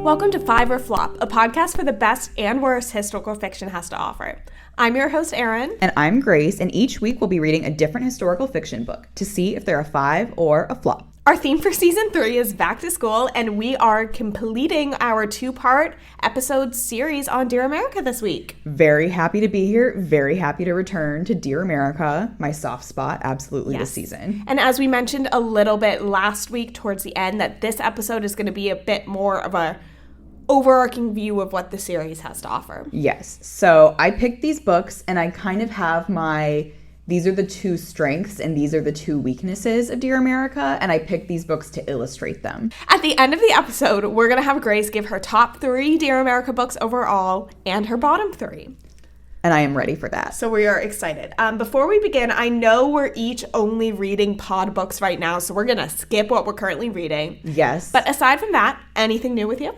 Welcome to Five or Flop, a podcast for the best and worst historical fiction has to offer. I'm your host, Erin. And I'm Grace, and each week we'll be reading a different historical fiction book to see if they're a five or a flop. Our theme for season 3 is back to school, and we are completing our 2-part episode series on Dear America this week. Very happy to be here. Very happy to return to Dear America, my soft spot, absolutely this season. And as we mentioned a little bit last week towards the end, that this episode is going to be a bit more of a overarching view of what the series has to offer. Yes. So I picked these books, and I kind of have these are the 2 strengths and these are the 2 weaknesses of Dear America, and I picked these books to illustrate them. At the end of the episode, we're going to have Grace give her top 3 Dear America books overall and her bottom 3. And I am ready for that. So we are excited. Before we begin, I know we're each only reading pod books right now, so we're going to skip what we're currently reading. Yes. But aside from that, anything new with you?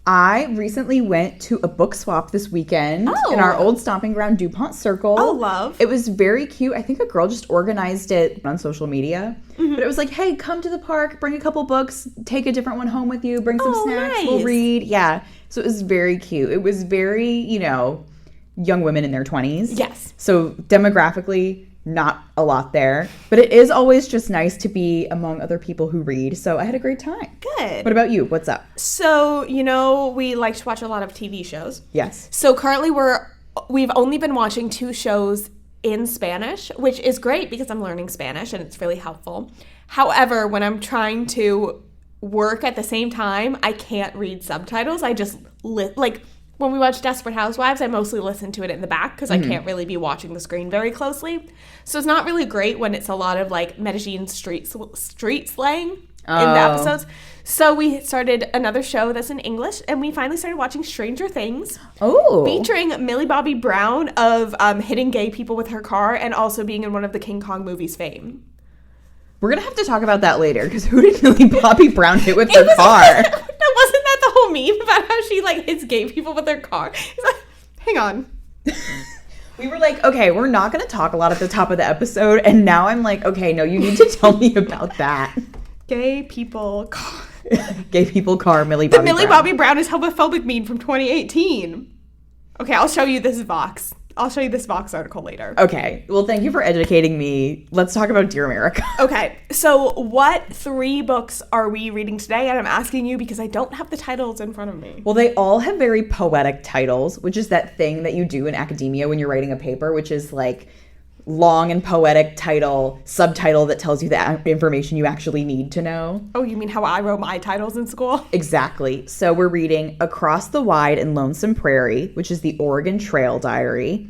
I recently went to a book swap this weekend in our old stomping ground, DuPont Circle. Oh, love. It was very cute. I think a girl just organized it on social media. Mm-hmm. But it was like, hey, come to the park, bring a couple books, take a different one home with you, bring some snacks, nice. We'll read. Yeah. So it was very cute. It was very, young women in their 20s. Yes. So demographically, not a lot there. But it is always just nice to be among other people who read. So I had a great time. Good. What about you? What's up? So, we like to watch a lot of TV shows. Yes. So currently we've only been watching 2 shows in Spanish, which is great because I'm learning Spanish and it's really helpful. However, when I'm trying to work at the same time, I can't read subtitles. I just when we watch Desperate Housewives, I mostly listen to it in the back because I can't really be watching the screen very closely. So it's not really great when it's a lot of Medellin street slang in the episodes. So we started another show that's in English, and we finally started watching Stranger Things. Oh. Featuring Millie Bobby Brown of hitting gay people with her car and also being in one of the King Kong movies fame. We're going to have to talk about that later, because who did Millie Bobby Brown hit with her car? Wasn't that the whole meme about how she, hits gay people with her car? Hang on. We were like, okay, we're not going to talk a lot at the top of the episode, and now I'm like, okay, no, you need to tell me about that. Gay people car. Gay people car, Millie Bobby Brown. The Millie Bobby Brown is homophobic meme from 2018. Okay, I'll show you this Vox. I'll show you this Vox article later. Okay. Well, thank you for educating me. Let's talk about Dear America. Okay. So what 3 books are we reading today? And I'm asking you because I don't have the titles in front of me. Well, they all have very poetic titles, which is that thing that you do in academia when you're writing a paper, which is long and poetic subtitle that tells you the information you actually need to know. Oh, you mean how I wrote my titles in school? Exactly. So we're reading Across the Wide and Lonesome Prairie, which is the Oregon Trail Diary.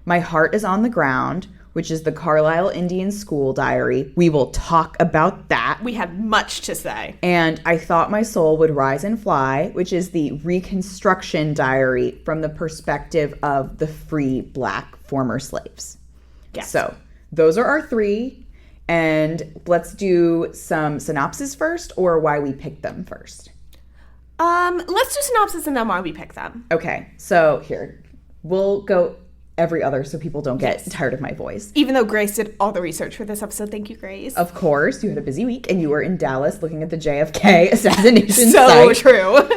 My Heart is on the Ground, which is the Carlisle Indian School Diary. We will talk about that. We have much to say. And I Thought My Soul Would Rise and Fly, which is the Reconstruction Diary from the perspective of the free Black former slaves. Yes. So those are our 3, and let's do some synopsis first, or why we picked them first. Let's do synopsis and then why we picked them. Okay, so here, we'll go every other so people don't get tired of my voice. Even though Grace did all the research for this episode, thank you, Grace. Of course, you had a busy week, and you were in Dallas looking at the JFK assassination so site. True.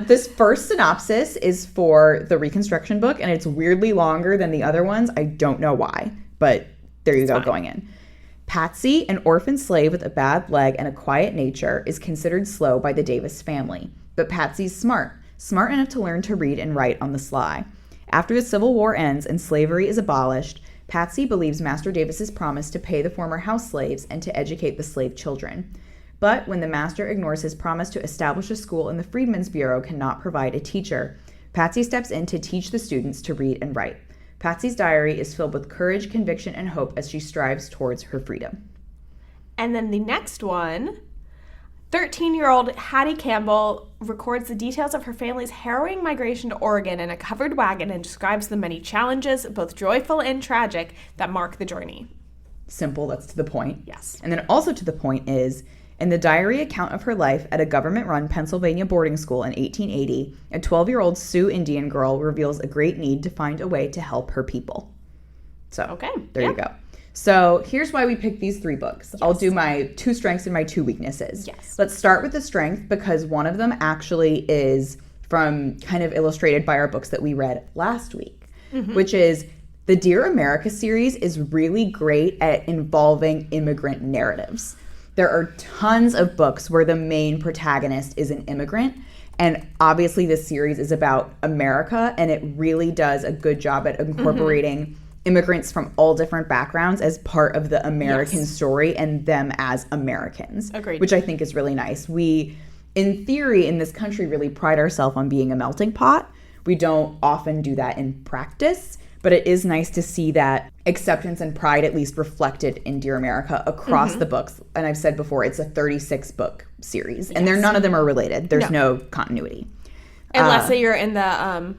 This first synopsis is for the Reconstruction book, and it's weirdly longer than the other ones. I don't know why. But there you go, going in. Patsy, an orphan slave with a bad leg and a quiet nature, is considered slow by the Davis family. But Patsy's smart enough to learn to read and write on the sly. After the Civil War ends and slavery is abolished, Patsy believes Master Davis's promise to pay the former house slaves and to educate the slave children. But when the master ignores his promise to establish a school and the Freedmen's Bureau cannot provide a teacher, Patsy steps in to teach the students to read and write. Patsy's diary is filled with courage, conviction, and hope as she strives towards her freedom. And then the next one, 13-year-old Hattie Campbell records the details of her family's harrowing migration to Oregon in a covered wagon and describes the many challenges, both joyful and tragic, that mark the journey. Simple, that's to the point. Yes. And then also to the point is, in the diary account of her life at a government-run Pennsylvania boarding school in 1880, a 12-year-old Sioux Indian girl reveals a great need to find a way to help her people. So, okay, there you go. So here's why we picked these 3 books. Yes. I'll do my 2 strengths and my 2 weaknesses. Yes. Let's start with the strength because one of them actually is from kind of illustrated by our books that we read last week, which is the Dear America series is really great at involving immigrant narratives. There are tons of books where the main protagonist is an immigrant. And obviously this series is about America, and it really does a good job at incorporating immigrants from all different backgrounds as part of the American story and them as Americans. Agreed. Which I think is really nice. We, in theory, in this country, really pride ourselves on being a melting pot. We don't often do that in practice, but it is nice to see that acceptance and pride at least reflected in Dear America across the books. And I've said before, it's a 36-book series, and none of them are related. There's no continuity. Unless you're in the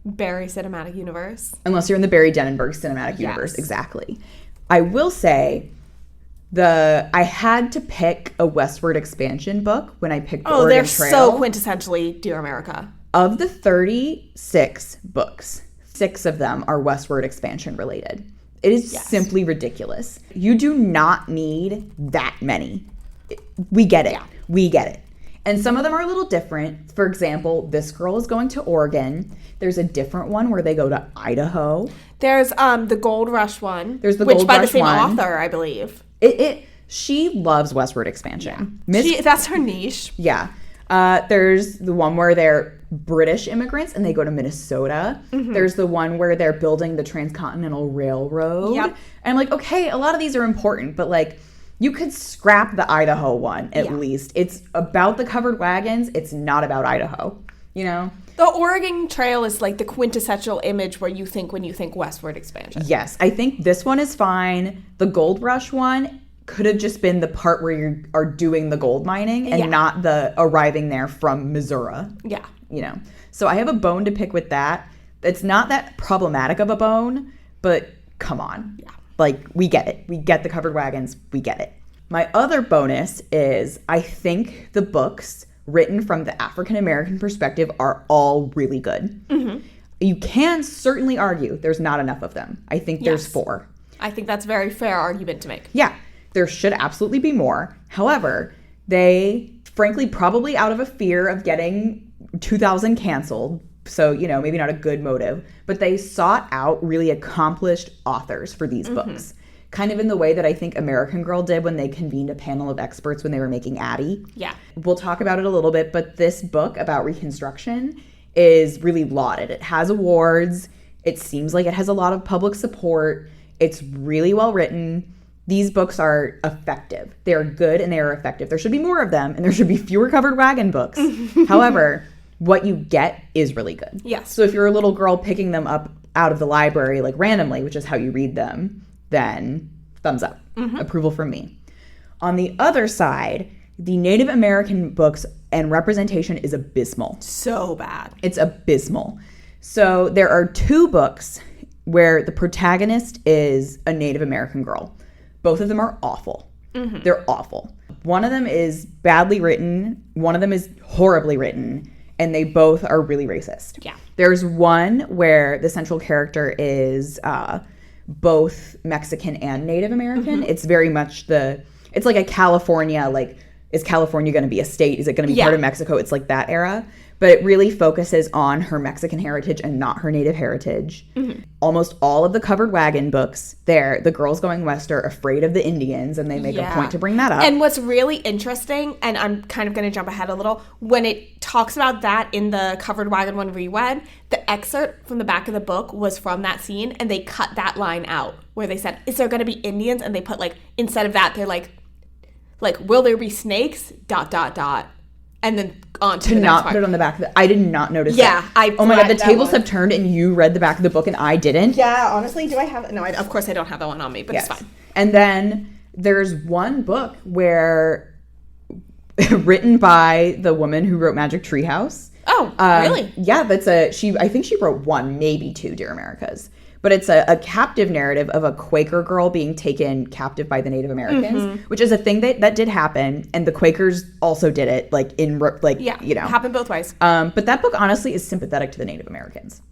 Barry cinematic universe. Unless you're in the Barry Denenberg cinematic universe, exactly. I will say, I had to pick a westward expansion book when I picked the Oregon Trail. So quintessentially Dear America. Of the 36 books, 6 of them are westward expansion related. It is simply ridiculous. You do not need that many. We get it. Yeah. We get it. And some of them are a little different. For example, this girl is going to Oregon. There's a different one where they go to Idaho. There's the Gold Rush one. There's the Gold Rush one. Which by the same author, I believe. She loves westward expansion. Yeah. That's her niche. Yeah. There's the one where they're British immigrants and they go to Minnesota. There's the one where they're building the Transcontinental Railroad. Yep. And I'm like, okay, a lot of these are important, but like, you could scrap the Idaho one at least. It's about the covered wagons. It's not about Idaho, you know? The Oregon Trail is like the quintessential image where you think when you think westward expansion. Yes, I think this one is fine. The Gold Rush one could have just been the part where you are doing the gold mining and not the arriving there from Missouri. Yeah. You know? So I have a bone to pick with that. It's not that problematic of a bone, but come on. Yeah. Like, we get it. We get the covered wagons. We get it. My other bonus is I think the books written from the African-American perspective are all really good. You can certainly argue there's not enough of them. I think there's 4. I think that's a very fair argument to make. Yeah. There should absolutely be more. However, they, frankly, probably out of a fear of getting 2000 canceled, so, you know, maybe not a good motive, but they sought out really accomplished authors for these books. Kind of in the way that I think American Girl did when they convened a panel of experts when they were making Addie. Yeah. We'll talk about it a little bit, but this book about Reconstruction is really lauded. It has awards. It seems like it has a lot of public support. It's really well written. These books are effective. They are good and they are effective. There should be more of them, and there should be fewer covered wagon books. However, what you get is really good. Yes. So if you're a little girl picking them up out of the library, like randomly, which is how you read them, then thumbs up. Approval from me. On the other side, the Native American books and representation is abysmal. So bad. It's abysmal. So there are 2 books where the protagonist is a Native American girl. Both of them are awful. They're awful. One of them is badly written. One of them is horribly written. And they both are really racist. Yeah. There's one where the central character is both Mexican and Native American. It's very much it's like a California, like, is California going to be a state? Is it going to be part of Mexico? It's like that era. But it really focuses on her Mexican heritage and not her Native heritage. Almost all of the covered wagon books the girls going west are afraid of the Indians, and they make a point to bring that up. And what's really interesting, and I'm kind of going to jump ahead a little, when it talks about that in the covered wagon one reread, the excerpt from the back of the book was from that scene, and they cut that line out where they said, is there going to be Indians? And they put, like, instead of that, they're like, will there be snakes? ... And then on to the next not part. Put it on the back of I did not notice that. Oh my God, the tables have turned and you read the back of the book and I didn't. Yeah, honestly, do I have... No, of course I don't have that one on me, but it's fine. And then there's one book where... written by the woman who wrote Magic Tree House. Oh, really? Yeah, I think she wrote 1, maybe 2 Dear Americas. But it's a captive narrative of a Quaker girl being taken captive by the Native Americans, which is a thing that did happen. And the Quakers also did it, you know. Happened both ways. But that book honestly is sympathetic to the Native Americans.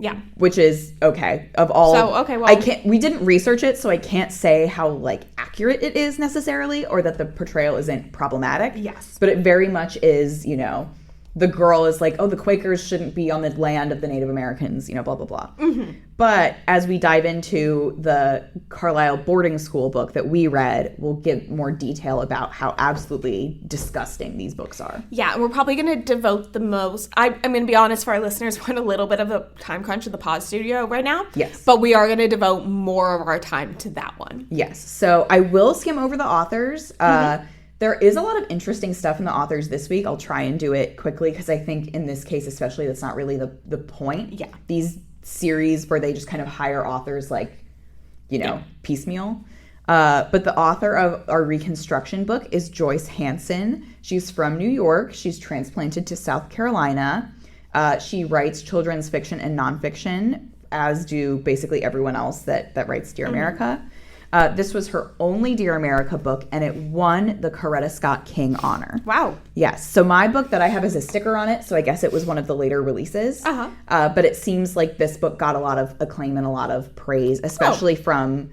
Yeah. Which is okay. Of all, so okay, well, we didn't research it, so I can't say how like accurate it is necessarily, or that the portrayal isn't problematic. Yes. But it very much is, you know, the girl is like, oh, the Quakers shouldn't be on the land of the Native Americans, you know, blah, blah, blah. Mm-hmm. But as we dive into the Carlisle boarding school book that we read, we'll give more detail about how absolutely disgusting these books are. Yeah, and we're probably going to devote the most... I'm going to be honest, for our listeners, we're in a little bit of a time crunch in the pod studio right now. Yes. But we are going to devote more of our time to that one. Yes. So I will skim over the authors. There is a lot of interesting stuff in the authors this week. I'll try and do it quickly because I think in this case especially that's not really the point. Yeah. These series where they just kind of hire authors like, you know, piecemeal. But the author of our Reconstruction book is Joyce Hanson. She's from New York. She's transplanted to South Carolina. She writes children's fiction and nonfiction, as do basically everyone else that writes Dear America. This was her only Dear America book, and it won the Coretta Scott King honor. Wow. Yes. So my book that I have has a sticker on it, so I guess it was one of the later releases. But it seems like this book got a lot of acclaim and a lot of praise, especially from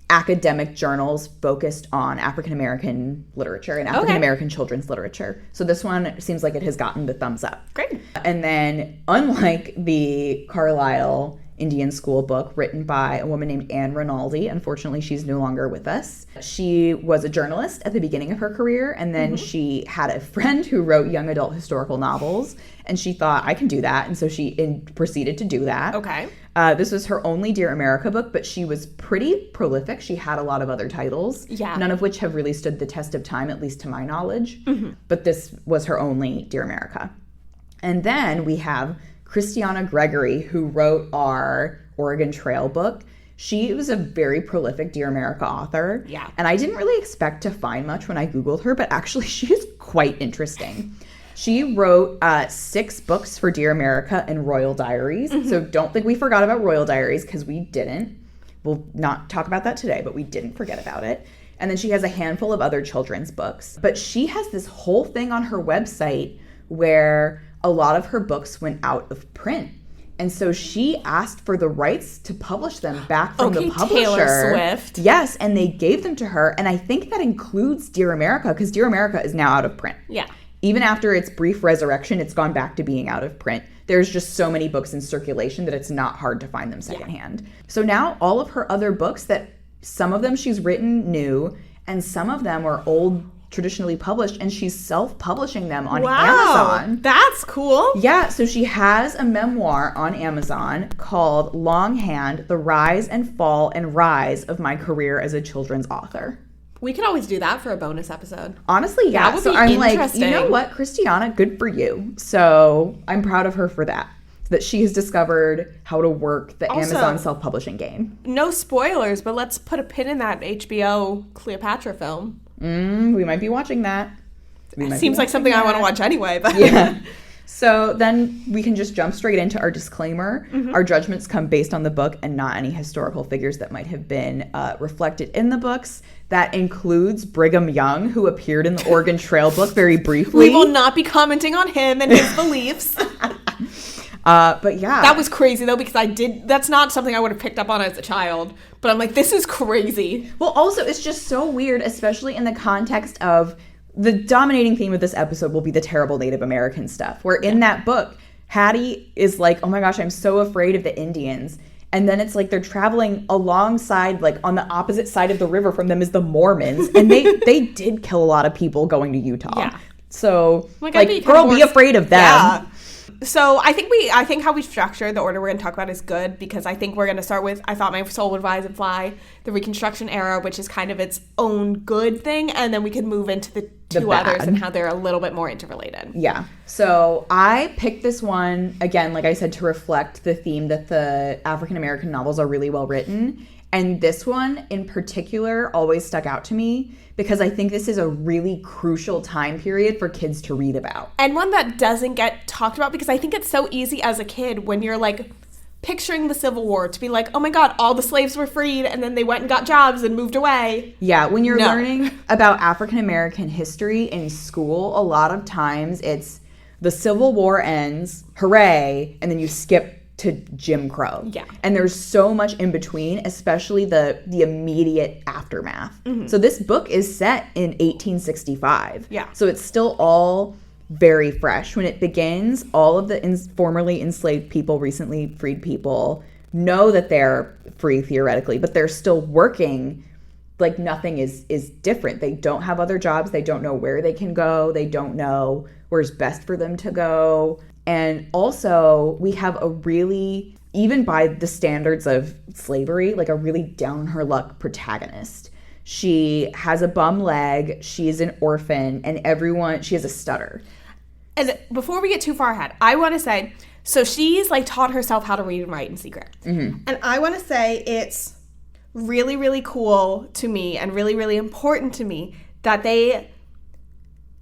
academic journals focused on African-American literature and African-American children's literature. So this one seems like it has gotten the thumbs up. Great. And then, unlike the Carlisle Indian School book written by a woman named Anne Rinaldi. Unfortunately, she's no longer with us. She was a journalist at the beginning of her career, and then she had a friend who wrote young adult historical novels, and she thought, I can do that, and so she proceeded to do that. Okay. This was her only Dear America book, but she was pretty prolific. She had a lot of other titles, none of which have really stood the test of time, at least to my knowledge. But this was her only Dear America. And then we have Christiana Gregory, who wrote our Oregon Trail book. She was a very prolific Dear America author. Yeah. And I didn't really expect to find much when I Googled her, but actually she is quite interesting. She wrote 6 books for Dear America and Royal Diaries. So don't think we forgot about Royal Diaries, because we didn't. We'll not talk about that today, but we didn't forget about it. And then she has a handful of other children's books. But she has this whole thing on her website where a lot of her books went out of print. And so she asked for the rights to publish them back from the publisher. Taylor Swift. Yes, and they gave them to her. And I think that includes Dear America, because Dear America is now out of print. Yeah. Even after its brief resurrection, it's gone back to being out of print. There's just so many books in circulation that it's not hard to find them secondhand. So now all of her other books, that some of them she's written new, and some of them are old, traditionally published, and she's self-publishing them on Amazon. That's cool. Yeah, so she has a memoir on Amazon called Longhand, The Rise and Fall and Rise of My Career as a Children's Author. We could always do that for a bonus episode. Honestly, yeah. That would so be I'm like, interesting. you know what, Christiana, good for you. So I'm proud of her for that. That she has discovered how to work the Amazon self-publishing game. No spoilers, but let's put a pin in that HBO Cleopatra film. We might be watching that. Seems like something I want to watch anyway. But yeah. So then we can just jump straight into our disclaimer. Our judgments come based on the book and not any historical figures that might have been reflected in the books. That includes Brigham Young, who appeared in the Oregon Trail book very briefly. We will not be commenting on him and his beliefs. But yeah. That was crazy, though, because that's not something I would have picked up on as a child. But I'm like, this is crazy. Well, also, it's just so weird, especially in the context of the dominating theme of this episode will be the terrible Native American stuff. Where in that book, Hattie is like, oh my gosh, I'm so afraid of the Indians. And then it's like they're traveling alongside, like on the opposite side of the river from them is the Mormons. And they did kill a lot of people going to Utah. Yeah. So, like girl, be afraid of them. Yeah. So I think how we structure the order we're going to talk about is good, because I think we're going to start with I Thought My Soul Would Rise and Fly, the Reconstruction era, which is kind of its own good thing, and then we can move into the two others and how they're a little bit more interrelated. Yeah. So I picked this one, again, like I said, to reflect the theme that the African-American novels are really well written. And this one in particular always stuck out to me because I think this is a really crucial time period for kids to read about. And one that doesn't get talked about, because I think it's so easy as a kid when you're like picturing the Civil War to be like, oh my God, all the slaves were freed and then they went and got jobs and moved away. Yeah, when you're learning about African-American history in school, a lot of times it's the Civil War ends, hooray, and then you skip to Jim Crow. Yeah. And there's so much in between, especially the immediate aftermath. So this book is set in 1865. Yeah. So it's still all very fresh. When it begins, all of the formerly enslaved people, recently freed people, know that they're free theoretically, but they're still working like nothing is different. They don't have other jobs. They don't know where they can go. They don't know where's best for them to go. And also, we have a really, even by the standards of slavery, like a really down on her luck protagonist. She has a bum leg, she's an orphan, and she has a stutter. And before we get too far ahead, I want to say, so she's like taught herself how to read and write in secret. And I want to say it's really, really cool to me and really, really important to me that they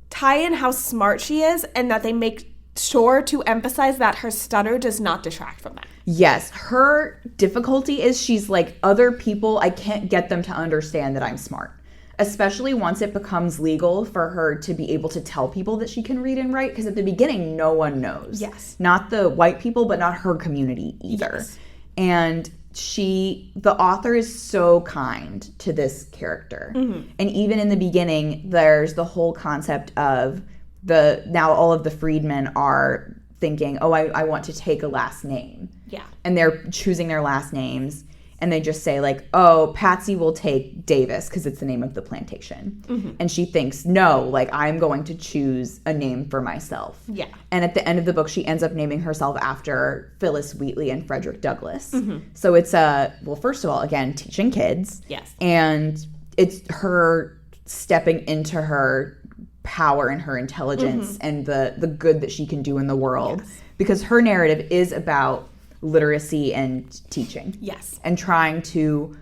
tie in how smart she is and that they make sure to emphasize that her stutter does not detract from that. Yes, her difficulty is she's like, other people, I can't get them to understand that I'm smart. Especially once it becomes legal for her to be able to tell people that she can read and write, because at the beginning, no one knows. Yes. Not the white people, but not her community either. Yes. And the author is so kind to this character. And even in the beginning, there's the whole concept of now all of the freedmen are thinking, oh, I want to take a last name. Yeah. And they're choosing their last names. And they just say like, oh, Patsy will take Davis because it's the name of the plantation. And she thinks, no, like I'm going to choose a name for myself. Yeah. And at the end of the book, she ends up naming herself after Phyllis Wheatley and Frederick Douglass. So it's well, first of all, again, teaching kids. Yes. And it's her stepping into her power and her intelligence and the good that she can do in the world. Yes. Because her narrative is about literacy and teaching. Yes. And trying to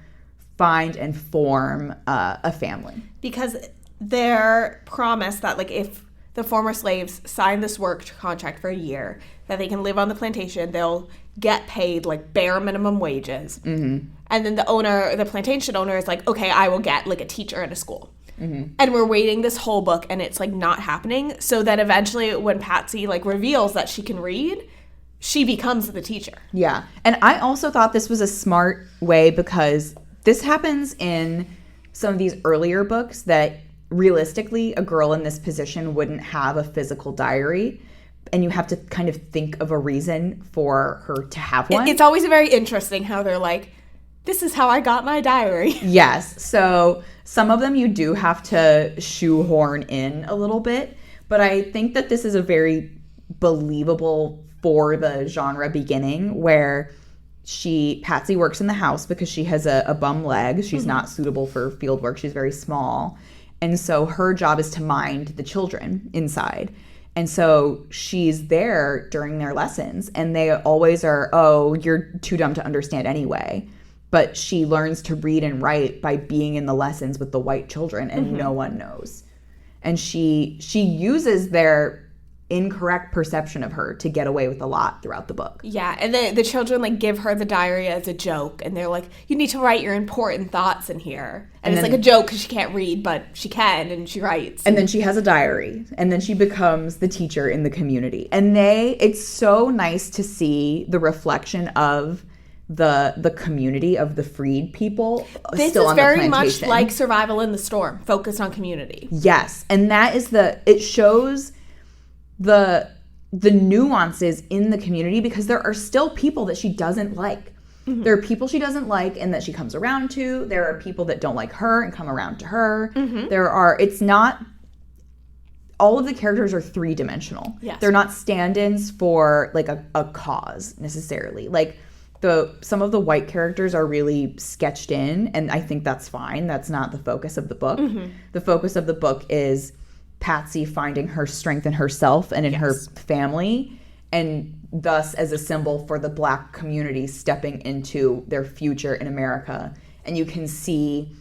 find and form a family. Because their promise that like if the former slaves sign this work contract for a year, that they can live on the plantation, they'll get paid like bare minimum wages. And then the plantation owner is like, okay, I will get like a teacher at a school. And we're waiting this whole book and it's like not happening. So then eventually when Patsy like reveals that she can read, she becomes the teacher. Yeah. And I also thought this was a smart way because this happens in some of these earlier books that realistically a girl in this position wouldn't have a physical diary. And you have to kind of think of a reason for her to have one. It's always very interesting how they're like, this is how I got my diary. Yes. So some of them you do have to shoehorn in a little bit. But I think that this is a very believable for the genre beginning where Patsy works in the house because she has a bum leg. She's not suitable for field work. She's very small. And so her job is to mind the children inside. And so she's there during their lessons and they always are, oh, you're too dumb to understand anyway. But she learns to read and write by being in the lessons with the white children and no one knows. And she uses their incorrect perception of her to get away with a lot throughout the book. Yeah, and the children like give her the diary as a joke and they're like, you need to write your important thoughts in here. And it's like a joke because she can't read, but she can and she writes. And then she has a diary and then she becomes the teacher in the community. And it's so nice to see the reflection of the community of the freed people this still is on the very plantation. much like Survival in the Storm, focused on community. Yes, and that is it shows the nuances in the community because there are still people that she doesn't like. There are people she doesn't like and that she comes around to. There are people that don't like her and come around to her. It's not, all of the characters are three-dimensional. Yes. They're not stand-ins for like a cause necessarily. Like some of the white characters are really sketched in and I think that's fine. That's not the focus of the book. The focus of the book is Patsy finding her strength in herself and in her family, and thus as a symbol for the Black community stepping into their future in America. And you can see,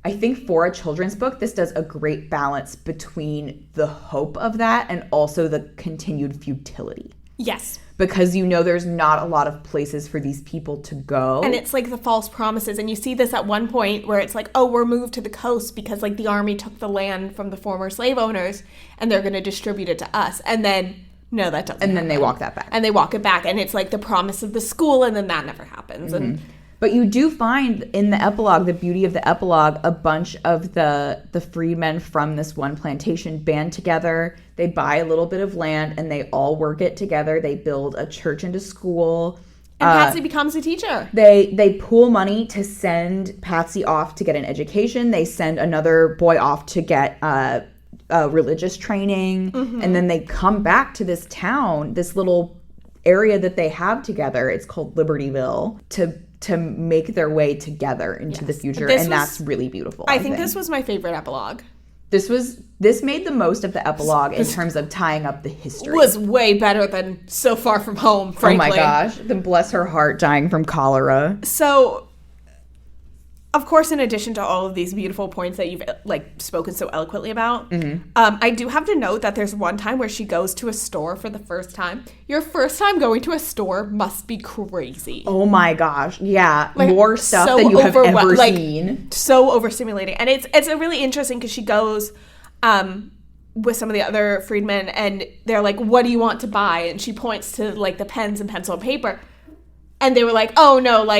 I think for a children's book, this does a great balance between the hope of that and also the continued futility. Yes. Because there's not a lot of places for these people to go. And it's like the false promises. And you see this at one point where it's like, oh, we're moved to the coast because like the army took the land from the former slave owners and they're going to distribute it to us. And then No, that doesn't And then happen. they walk that back. And they walk it back. And it's like the promise of the school, and then that never happens. And But you do find in the epilogue, the beauty of the epilogue, a bunch of the freedmen from this one plantation band together. They buy a little bit of land, and they all work it together. They build a church and a school. And Patsy becomes a teacher. They pool money to send Patsy off to get an education. They send another boy off to get religious training. And then they come back to this town, this little area that they have together. It's called Libertyville, to make their way together into the future. That's really beautiful. I think this was my favorite epilogue. This made the most of the epilogue in terms of tying up the history. Was way better than So Far From Home, frankly. Oh my gosh. Then bless her heart dying from cholera. So, of course, in addition to all of these beautiful points that you've spoken so eloquently about, I do have to note that there's one time where she goes to a store for the first time. Your first time going to a store must be crazy. Oh my gosh. Yeah. More stuff than you have ever seen. So overstimulating. And it's a really interesting because she goes with some of the other freedmen and they're like, what do you want to buy? And she points to the pens and pencil and paper. And they were like, oh no,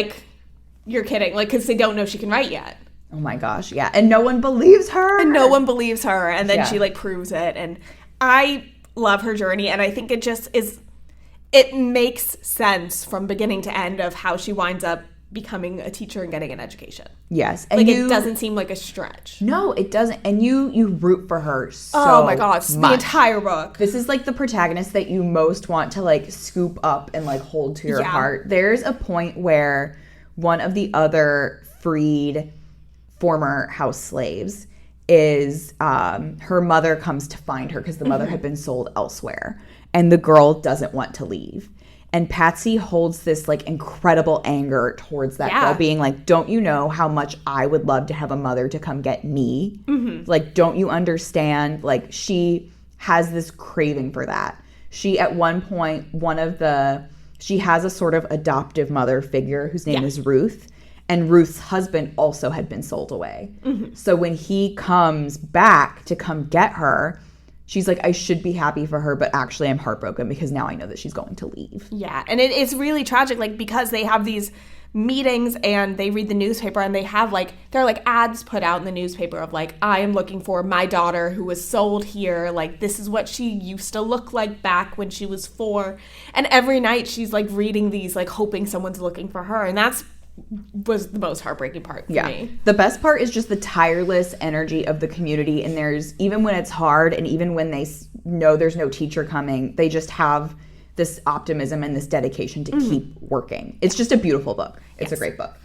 you're kidding. Because they don't know she can write yet. Oh my gosh. Yeah. And no one believes her. And then she proves it. And I love her journey. And I think it just is, it makes sense from beginning to end of how she winds up becoming a teacher and getting an education. Yes. And it doesn't seem like a stretch. No, it doesn't. And you root for her so Oh my gosh. much. The entire book. This is the protagonist that you most want to scoop up and hold to your heart. There's a point where one of the other freed former house slaves is her mother comes to find her because the mother had been sold elsewhere. And the girl doesn't want to leave. And Patsy holds this incredible anger towards that girl, being like, don't you know how much I would love to have a mother to come get me? Don't you understand? She has this craving for that. She, at one point, she has a sort of adoptive mother figure whose name is Ruth. And Ruth's husband also had been sold away. So when he comes back to come get her, she's like, I should be happy for her, but actually I'm heartbroken because now I know that she's going to leave. Yeah, and it's really tragic, because they have these meetings and they read the newspaper and they have, there are, ads put out in the newspaper of, I am looking for my daughter who was sold here. This is what she used to look like back when she was 4. And every night she's, reading these, hoping someone's looking for her. And was the most heartbreaking part for me. The best part is just the tireless energy of the community, and there's, even when it's hard and even when they know there's no teacher coming, they just have this optimism and this dedication to keep working. It's just a beautiful book. It's a great book.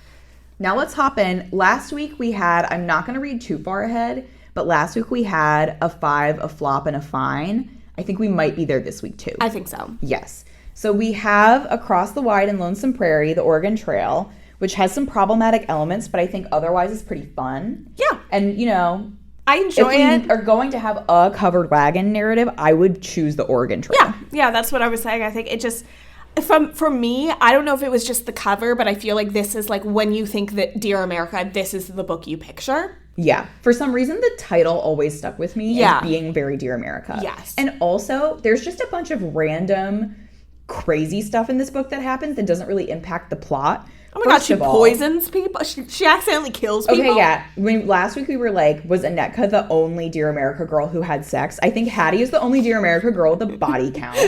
Now let's hop in. Last week we had, I'm not going to read too far ahead, but last week we had a 5, a flop, and a fine. I think we might be there this week too. I think so. Yes. So we have Across the Wide and Lonesome Prairie, the Oregon Trail, which has some problematic elements, but I think otherwise it's pretty fun. Yeah. And, I enjoy it. If we are going to have a covered wagon narrative, I would choose the Oregon Trail. Yeah, that's what I was saying. I think it just, for me, I don't know if it was just the cover, but I feel like this is when you think that Dear America, this is the book you picture. Yeah. For some reason, the title always stuck with me as being very Dear America. Yes. And also, there's just a bunch of random crazy stuff in this book that happens that doesn't really impact the plot. Oh my God, she poisons people? She accidentally kills people? Okay, yeah. Last week we were was Annetka the only Dear America girl who had sex? I think Hattie is the only Dear America girl with a body count.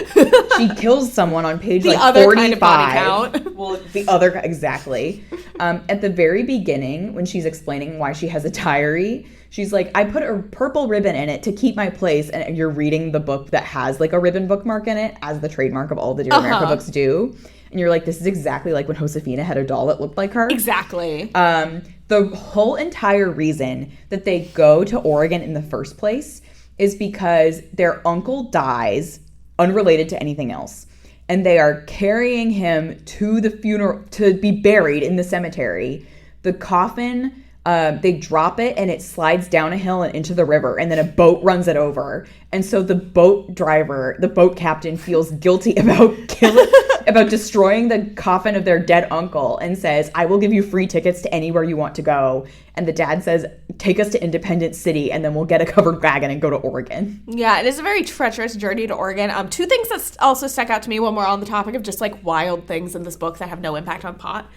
She kills someone on page 45. The other kind of body count. Well, the other, exactly. At the very beginning, when she's explaining why she has a diary, she's like, I put a purple ribbon in it to keep my place, and you're reading the book that has a ribbon bookmark in it, as the trademark of all the Dear America books do. And you're like, this is exactly like when Josefina had a doll that looked like her. Exactly. The whole entire reason that they go to Oregon in the first place is because their uncle dies, unrelated to anything else. And they are carrying him to the funeral to be buried in the cemetery. The coffin, they drop it and it slides down a hill and into the river, and then a boat runs it over. And so the boat driver, the boat captain, feels guilty about about destroying the coffin of their dead uncle and says, I will give you free tickets to anywhere you want to go. And the dad says, take us to Independence City and then we'll get a covered wagon and go to Oregon. Yeah, it is a very treacherous journey to Oregon. Two things that also stuck out to me when we're on the topic of just like wild things in this book that have no impact on plot.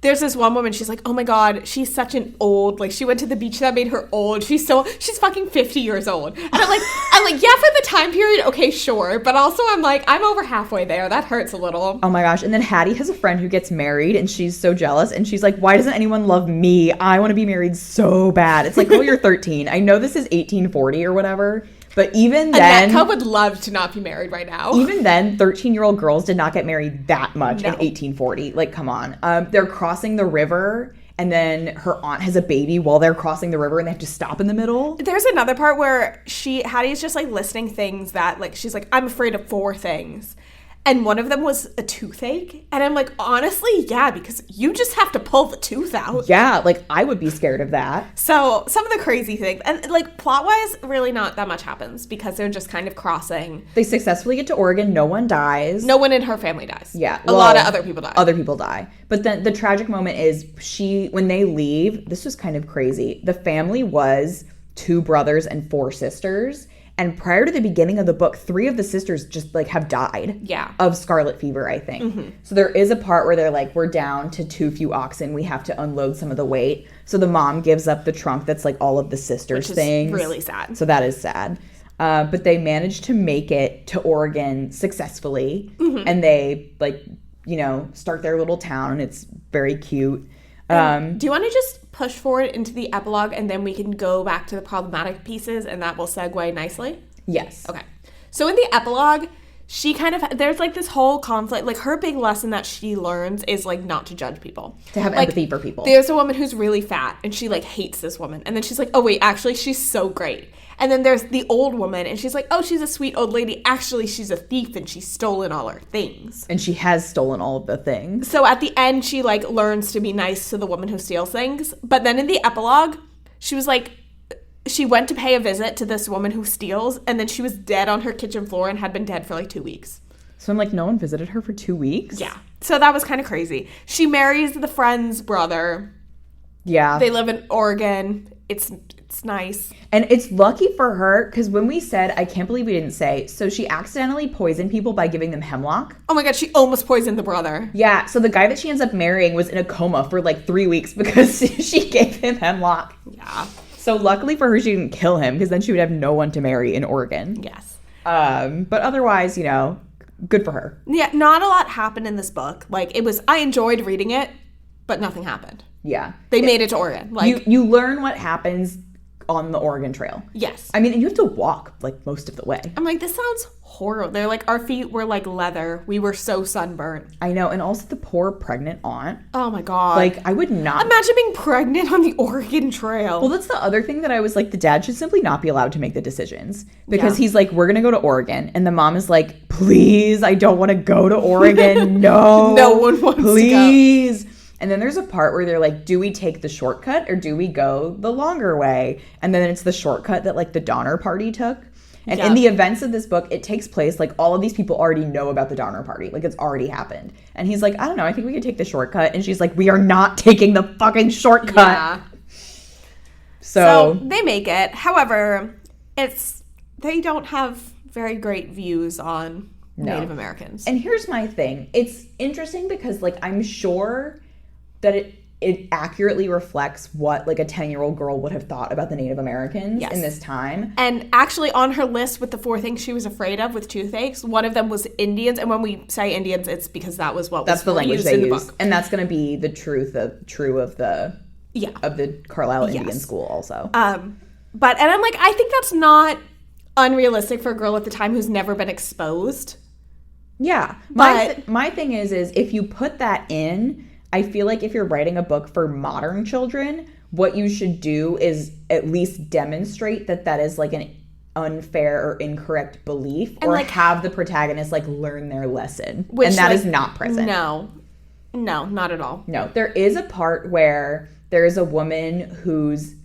There's this one woman, she's like, oh my God, she's such an old, like she went to the beach that made her old. She's fucking 50 years old. And I'm like, yeah, for the time period, okay, sure. But also I'm like, I'm over halfway there. That hurts a little. Oh my gosh. And then Hattie has a friend who gets married and she's so jealous. And she's like, why doesn't anyone love me? I want to be married so bad. It's like, oh, you're 13. I know this is 1840 or whatever. But even then... Annette would love to not be married right now. Even then, 13-year-old girls did not get married that much in 1840. Like, come on. They're crossing the river, and then her aunt has a baby while they're crossing the river, and they have to stop in the middle. There's another part where Hattie's just, like, listing things that, like, she's like, I'm afraid of 4 things. And one of them was a toothache. And I'm like, honestly, yeah, because you just have to pull the tooth out. Yeah, like, I would be scared of that. So, some of the crazy things. And, like, plot-wise, really not that much happens because they're just kind of crossing. They successfully get to Oregon. No one dies. No one in her family dies. Yeah. A lot of other people die. Other people die. But then the tragic moment is when they leave, this was kind of crazy. The family was 2 brothers and 4 sisters. And prior to the beginning of the book, 3 of the sisters just, like, have died. Yeah. Of scarlet fever, I think. Mm-hmm. So there is a part where they're like, we're down to too few oxen. We have to unload some of the weight. So the mom gives up the trunk that's, like, all of the sisters' things. Which is really sad. So that is sad. But they managed to make it to Oregon successfully. Mm-hmm. And they, like, you know, start their little town. It's very cute. Do you want to just push forward into the epilogue and then we can go back to the problematic pieces and that will segue nicely? Yes. Okay. So in the epilogue, she kind of, there's like this whole conflict, like her big lesson that she learns is like not to judge people. To have empathy for people. There's a woman who's really fat and she like hates this woman. And then she's like, oh wait, actually she's so great. And then there's the old woman and she's like, oh, she's a sweet old lady. Actually, she's a thief and she's stolen all her things. And she has stolen all of the things. So at the end, she like learns to be nice to the woman who steals things. But then in the epilogue, she was like, she went to pay a visit to this woman who steals and then she was dead on her kitchen floor and had been dead for like 2 weeks. So I'm like, no one visited her for 2 weeks? Yeah. So that was kind of crazy. She marries the friend's brother. Yeah. They live in Oregon. It's nice. And it's lucky for her, because when we said, I can't believe we didn't say, so she accidentally poisoned people by giving them hemlock. Oh my God, she almost poisoned the brother. Yeah, so the guy that she ends up marrying was in a coma for like 3 weeks because she gave him hemlock. Yeah. So luckily for her, she didn't kill him, because then she would have no one to marry in Oregon. Yes. But otherwise, you know, good for her. Yeah, not a lot happened in this book. Like, I enjoyed reading it, but nothing happened. Yeah. They made it to Oregon. Like you learn what happens on the Oregon Trail. Yes. I mean, and you have to walk like most of the way. I'm like, this sounds horrible. They're like, our feet were like leather. We were so sunburnt. I know. And also the poor pregnant aunt. Oh my God. Like, I would not. Imagine being pregnant on the Oregon Trail. Well, that's the other thing that I was like, the dad should simply not be allowed to make the decisions. Because he's like, we're going to go to Oregon. And the mom is like, please, I don't want to go to Oregon. No. No one wants please. to go. And then there's a part where they're like, do we take the shortcut or do we go the longer way? And then it's the shortcut that like the Donner Party took. And in the events of this book, it takes place like all of these people already know about the Donner Party. Like it's already happened. And he's like, I don't know, I think we could take the shortcut. And she's like, we are not taking the fucking shortcut. Yeah. So they make it. However, they don't have very great views on Native Americans. And here's my thing. It's interesting because like I'm sure that it accurately reflects what like a 10-year-old girl would have thought about the Native Americans in this time. And actually on her list with the 4 things she was afraid of with toothaches, one of them was Indians. And when we say Indians, it's because that was what that's was the language used they in the use. book. And that's going to be the true of the Carlisle Indian School also. And I'm like, I think that's not unrealistic for a girl at the time who's never been exposed. Yeah. My thing is if you put that in, I feel like if you're writing a book for modern children, what you should do is at least demonstrate that is like an unfair or incorrect belief, and or like have the protagonist like learn their lesson. And that is not present. No, not at all. No, there is a part where there is a woman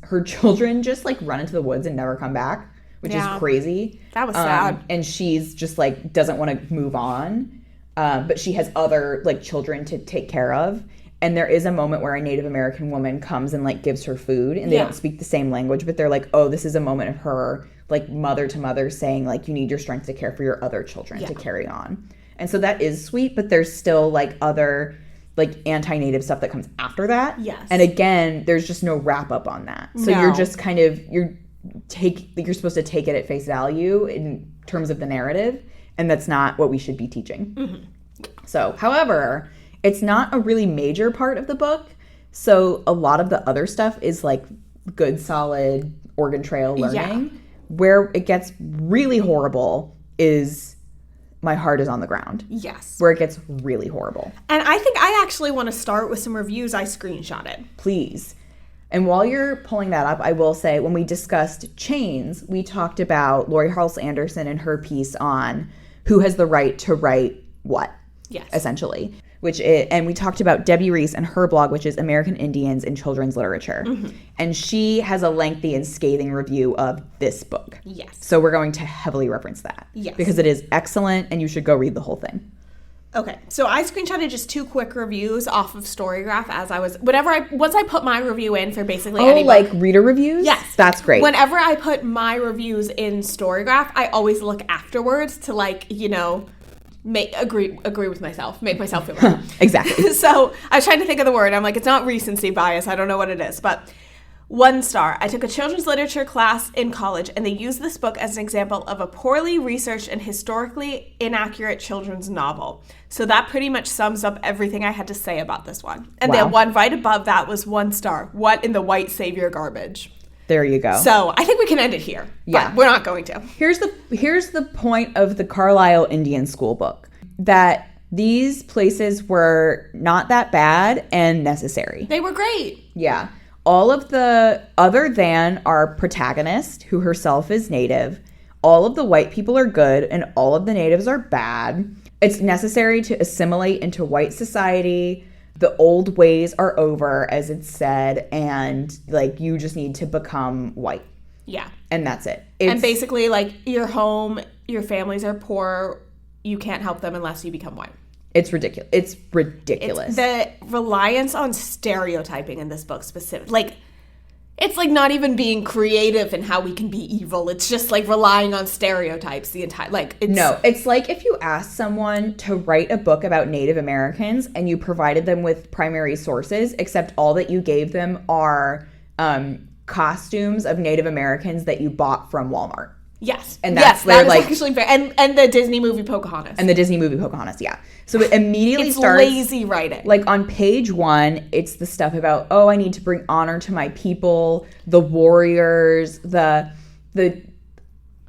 her children just like run into the woods and never come back, which is crazy. That was sad. And she's just like doesn't want to move on. but she has other like children to take care of. And there is a moment where a Native American woman comes and like gives her food, and they don't speak the same language, but they're like, oh, this is a moment of her like mother to mother saying like, you need your strength to care for your other children to carry on. And so that is sweet, but there's still like other like anti-Native stuff that comes after that. Yes. And again, there's just no wrap up on that. So you're just kind of you're supposed to take it at face value in terms of the narrative, and that's not what we should be teaching. Mm-hmm. So, however, it's not a really major part of the book. So a lot of the other stuff is like good, solid Oregon Trail learning. Yeah. Where it gets really horrible is My Heart Is on the Ground. Yes. Where it gets really horrible. And I think I actually want to start with some reviews I screenshotted. Please. And while you're pulling that up, I will say when we discussed chains, we talked about Lori Harles Anderson and her piece on who has the right to write what, essentially. And we talked about Debbie Reese and her blog, which is American Indians in Children's Literature. Mm-hmm. And she has a lengthy and scathing review of this book. Yes. So we're going to heavily reference that. Yes. Because it is excellent, and you should go read the whole thing. Okay, so I screenshotted just 2 quick reviews off of Storygraph as I was, once I put my review in for basically any book. Like reader reviews? Yes. That's great. Whenever I put my reviews in Storygraph, I always look afterwards to agree with myself, make myself feel better. Exactly. So I was trying to think of the word. I'm like, it's not recency bias. I don't know what it is, but 1 star. I took a children's literature class in college, and they used this book as an example of a poorly researched and historically inaccurate children's novel. So that pretty much sums up everything I had to say about this one. And then one right above that was 1 star. What in the white savior garbage? There you go. So I think we can end it here. Yeah. But we're not going to. Here's the point of the Carlisle Indian School book. That these places were not that bad and necessary. They were great. Yeah. All of the, other than our protagonist, who herself is Native, all of the white people are good and all of the Natives are bad. It's necessary to assimilate into white society. The old ways are over, as it's said, and like you just need to become white. Yeah. And that's it. And basically, like, your home, your families are poor, you can't help them unless you become white. It's ridiculous. It's ridiculous. The reliance on stereotyping in this book specific, like, it's like not even being creative in how we can be evil. It's just like relying on stereotypes the entire, like, it's like if you asked someone to write a book about Native Americans and you provided them with primary sources, except all that you gave them are costumes of Native Americans that you bought from Walmart. Yes. And that's that is actually fair. And the Disney movie Pocahontas. Yeah. So it immediately starts lazy writing. Like on page 1, it's the stuff about, oh, I need to bring honor to my people, the warriors, the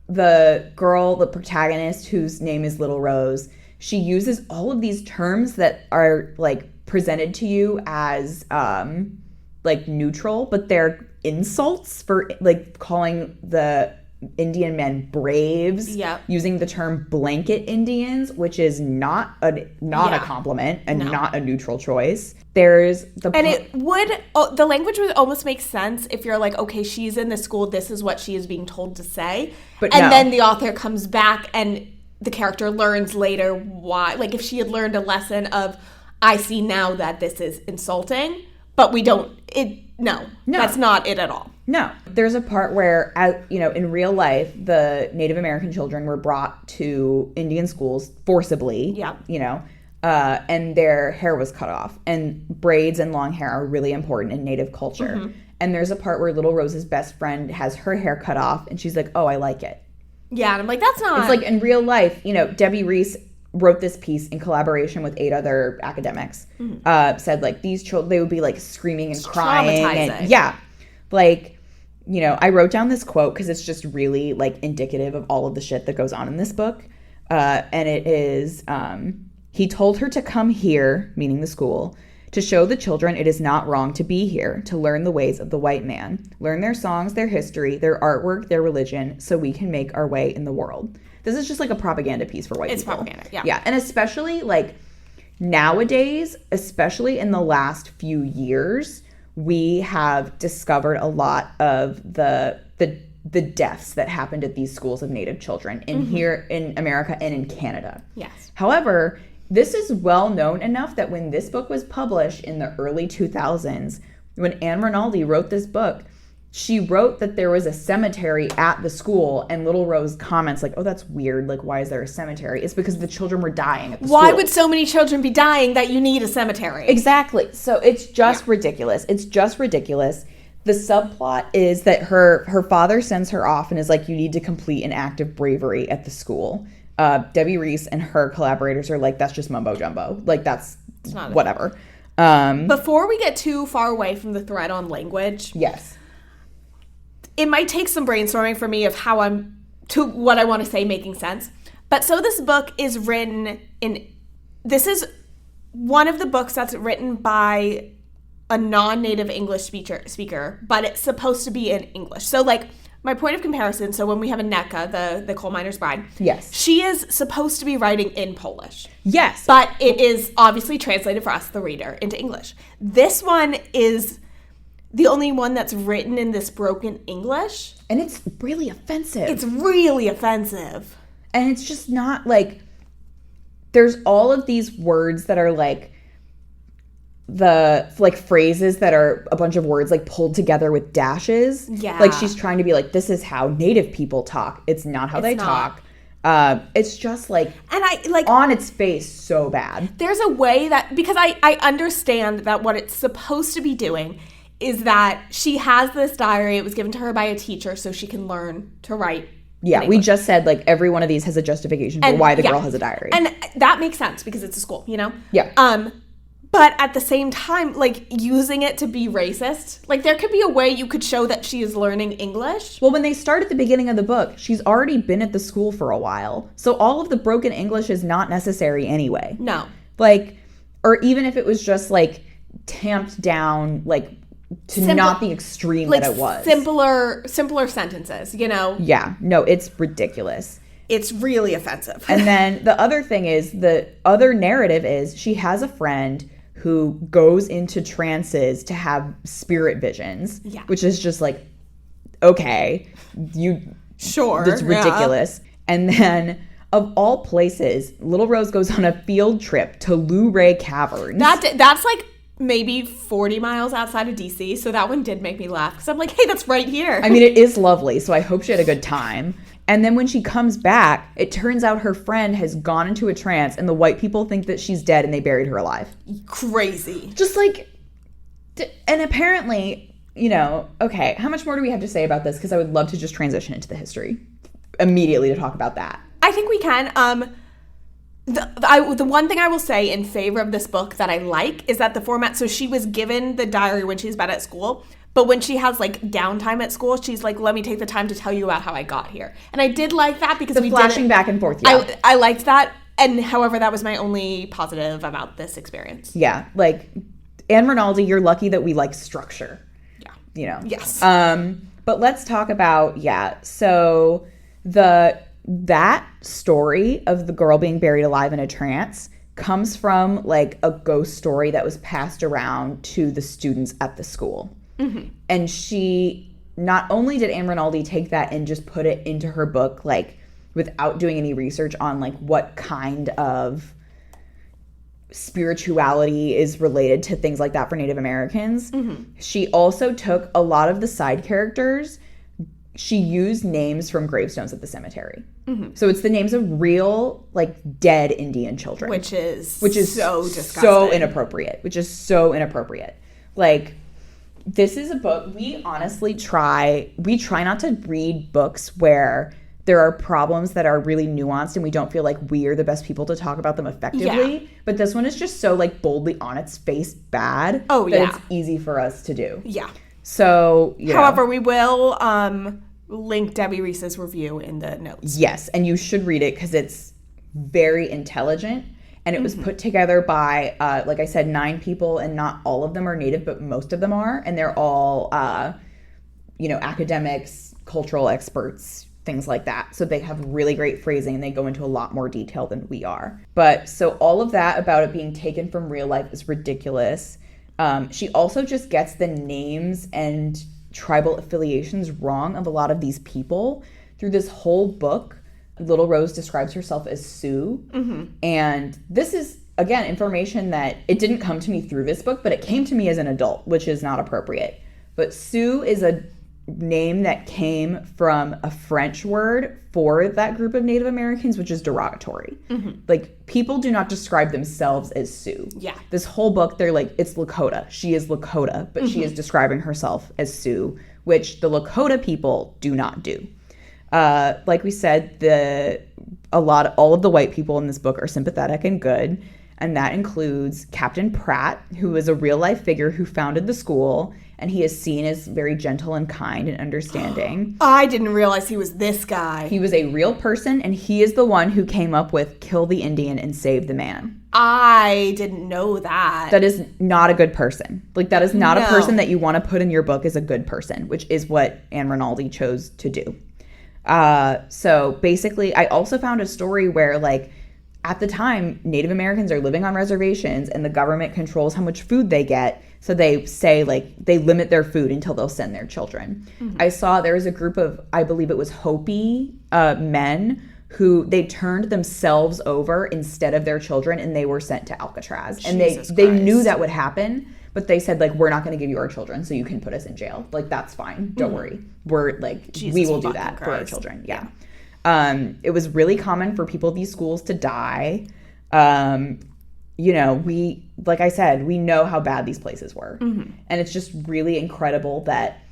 girl, the protagonist whose name is Little Rose. She uses all of these terms that are like presented to you as like neutral, but they're insults for like calling the Indian men braves, using the term blanket Indians, which is not a compliment and not a neutral choice. There's the the language would almost make sense if you're like, okay, she's in the school, this is what she is being told to say, then the author comes back and the character learns later why. Like if she had learned a lesson of, I see now that this is insulting, but we don't. No, that's not it at all. No. There's a part where, in real life, the Native American children were brought to Indian schools forcibly, and their hair was cut off. And braids and long hair are really important in Native culture. Mm-hmm. And there's a part where Little Rose's best friend has her hair cut off, and she's like, oh, I like it. Yeah, and I'm like, that's not... It's like, in real life, Debbie Reese wrote this piece in collaboration with 8 other academics, said, like, these children, they would be, like, screaming and crying. And, I wrote down this quote because it's just really, like, indicative of all of the shit that goes on in this book. And it is, he told her to come here, meaning the school, to show the children it is not wrong to be here, to learn the ways of the white man, learn their songs, their history, their artwork, their religion, so we can make our way in the world. This is just like a propaganda piece for white people. It's propaganda, yeah. Yeah, and especially like nowadays, especially in the last few years, we have discovered a lot of the deaths that happened at these schools of Native children in here in America and in Canada. Yes. However, This is well known enough that when this book was published in the early 2000s, when Anne Rinaldi wrote this book, she wrote that there was a cemetery at the school, and Little Rose comments like, oh, that's weird. Like, why is there a cemetery? It's because the children were dying at the school. Why would so many children be dying that you need a cemetery? Exactly. So it's just ridiculous. It's just ridiculous. The subplot is that her father sends her off and is like, you need to complete an act of bravery at the school. Debbie Reese and her collaborators are like, that's just mumbo jumbo. Like, that's not whatever. Before we get too far away from the thread on language. Yes. It might take some brainstorming for me of how to what I want to say making sense. But so this book is written this is one of the books that's written by a non-native English speaker, but it's supposed to be in English. So like my point of comparison, so when we have Anneka, the coal miner's bride, yes, she is supposed to be writing in Polish. Yes. But it is obviously translated for us, the reader, into English. This one is the only one that's written in this broken English. And it's really offensive. It's really offensive. And it's just not like, there's all of these words that are like, phrases that are a bunch of words like pulled together with dashes. Yeah. Like she's trying to be like, this is how native people talk. It's not how they talk. It's just like, and I like on its face so bad. There's a way that, because I understand that what it's supposed to be doing is that she has this diary. It was given to her by a teacher so she can learn to write. Yeah, we just said like every one of these has a justification for why the girl has a diary. And that makes sense because it's a school, you know? Yeah. But at the same time, like using it to be racist, like there could be a way you could show that she is learning English. Well, when they start at the beginning of the book, she's already been at the school for a while. So all of the broken English is not necessary anyway. No. Like, or even if it was just like tamped down, like to not the extreme like that it was. Simpler sentences, you know? Yeah. No, it's ridiculous. It's really offensive. And then the other thing is, the other narrative is she has a friend who goes into trances to have spirit visions. Yeah. Which is just like, okay, sure. That's ridiculous. Yeah. And then of all places, Little Rose goes on a field trip to Luray Caverns. That's like maybe 40 miles outside of DC, so that one did make me laugh because I'm like, hey, that's right here. I mean, it is lovely, so I hope she had a good time. And then when she comes back, it turns out her friend has gone into a trance and the white people think that she's dead and they buried her alive. Crazy. Just like, and apparently, you know, okay, how much more do we have to say about this? Because I would love to just transition into the history immediately to talk about that. I think we can. The one thing I will say in favor of this book that I like is that the format, so she was given the diary when she's been at school, but when she has like downtime at school, she's like, let me take the time to tell you about how I got here. And I did like that because we flashing back and forth. Yeah. I liked that. And however, that was my only positive about this experience. Yeah. Like Anne Rinaldi, you're lucky that we like structure. Yeah. You know? Yes. But let's talk about, so that story of the girl being buried alive in a trance comes from like a ghost story that was passed around to the students at the school. Mm-hmm. And she, not only did Anne Rinaldi take that and just put it into her book, like without doing any research on like what kind of spirituality is related to things like that for Native Americans. Mm-hmm. She also took a lot of the side characters. She used names from gravestones at the cemetery. Mm-hmm. So it's the names of real, like, dead Indian children. Which is so disgusting. So inappropriate. Like, this is a book, we try not to read books where there are problems that are really nuanced and we don't feel like we are the best people to talk about them effectively. Yeah. But this one is just so, like, boldly on its face bad that it's easy for us to do. Yeah. So, however, we will link Debbie Reese's review in the notes. Yes, and you should read it because it's very intelligent. And it was put together by, like I said, 9 people, and not all of them are Native, but most of them are. And they're all, academics, cultural experts, things like that. So they have really great phrasing, and they go into a lot more detail than we are. But so all of that about it being taken from real life is ridiculous. She also just gets the names and tribal affiliations wrong of a lot of these people through this whole book. Little Rose describes herself as Sue. And this is, again, information that it didn't come to me through this book, but it came to me as an adult, which is not appropriate. But Sue is a name that came from a French word for that group of Native Americans, which is derogatory. Like, people do not describe themselves as Sue. Yeah. This whole book, they're like, it's Lakota. She is Lakota, but she is describing herself as Sue, which the Lakota people do not do. Like we said, all of the white people in this book are sympathetic and good, and that includes Captain Pratt, who is a real life figure who founded the school, and he is seen as very gentle and kind and understanding. I didn't realize he was this guy. He was a real person, and he is the one who came up with kill the Indian and save the man. I didn't know that. That is not a good person. Like, that is not a person that you want to put in your book as a good person, which is what Anne Rinaldi chose to do. So basically, I also found a story where, like, at the time, Native Americans are living on reservations and the government controls how much food they get. So they say, like, they limit their food until they'll send their children. I saw there was a group of, I believe it was Hopi men who they turned themselves over instead of their children, and they were sent to Alcatraz. And they knew that would happen, but they said, like, we're not going to give you our children, so you can put us in jail. Like, that's fine. Don't worry. We're like, we will do that for our children. Yeah. It was really common for people at these schools to die. You know, like I said, we know how bad these places were. And it's just really incredible that